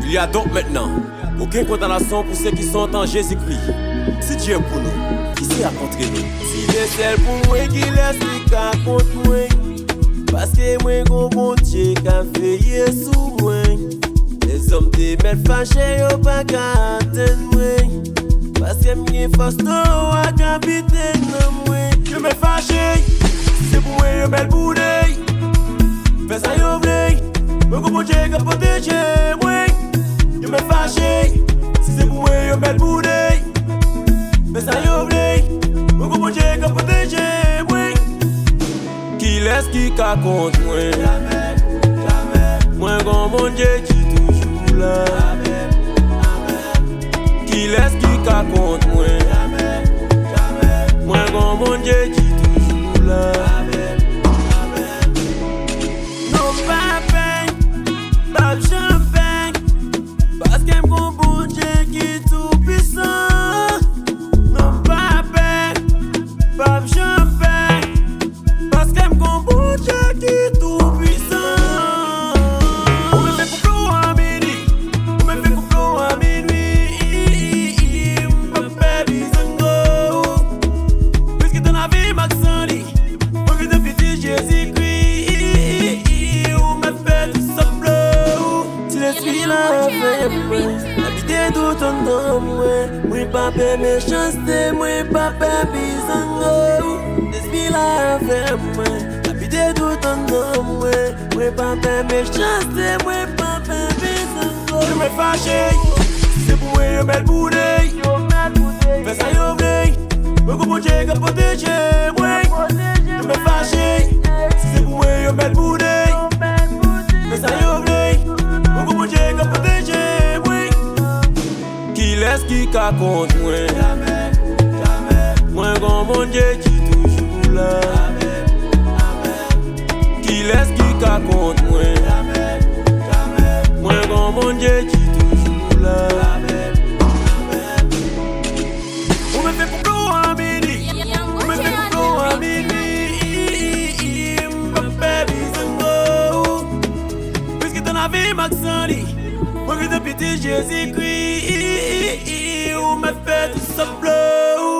Il y a donc maintenant aucune condamnation pour ceux qui sont en Jésus-Christ. Si Dieu est pour nous, qui sait à contre nous? Si c'est celle pour moi qui laisse les cas contre moi, parce que moi gon bon Dieu qui a veillé sous moi. Les hommes te mettent fâchés, yo pas qu'à atteindre moi, parce que m'y force non à capitaine dans moi. Je me fâché, si c'est pour moi yo belle boudeille, fais ça yo v'ley, moi gon bon Dieu qui a protégé moi. Je me fâché, si c'est pour moi yo belle boudeille, fais ça yo v'ley, moi gon bon Dieu qui a protégé moi. Qui laisse qui ka contre moi? Jamais, jamais. Moi gon bon Dieu qui toujours là. Jamais, jamais. Qui laisse qui ka contre moi? Jamais, jamais. Moi gon bon Dieu qui toujours là. Jamais, jamais. Non pas peine, pas champagne, parce que mon bon Dieu qui tout puissant. Non pas peine, pas champagne, parce que mon bon Dieu qui tout puissant. On me fait complot à midi, on me fait complot à minuit. M'papa bizango, puisque dans la vie Maxandi, on vit de petit Jésus-Christ. On me fait tout ça bleu. Si je suis là avec moi, habiter tout en homme, moi papa méchanceté, moi papa bizango. Je suis là avec moi, habiter tout en homme, moi papa méchanceté, moi papa bizango. Je me fâché, si c'est pour moi yo belle boudeille, fais ça yo v'ley, moi gon bon Dieu qui a protégé moi. Je me fâché, si c'est pour moi yo belle boudeille, fais ça yo v'ley, moi gon bon Dieu qui a protégé moi. Qui laisse qui ka contre moi? Jamais, jamais. Moi gon bon Dieu qui toujours là. Jamais, jamais. Qui laisse qui ka contre moi? Jamais, jamais. Moi gon bon Dieu qui toujours là. Jamais, jamais. On me fait complot à midi, on me fait complot à minuit. M'papa bizango, puisque dans la vie Maxandi, moi que de petit Jésus-Christ, on me fait tout ça bleu.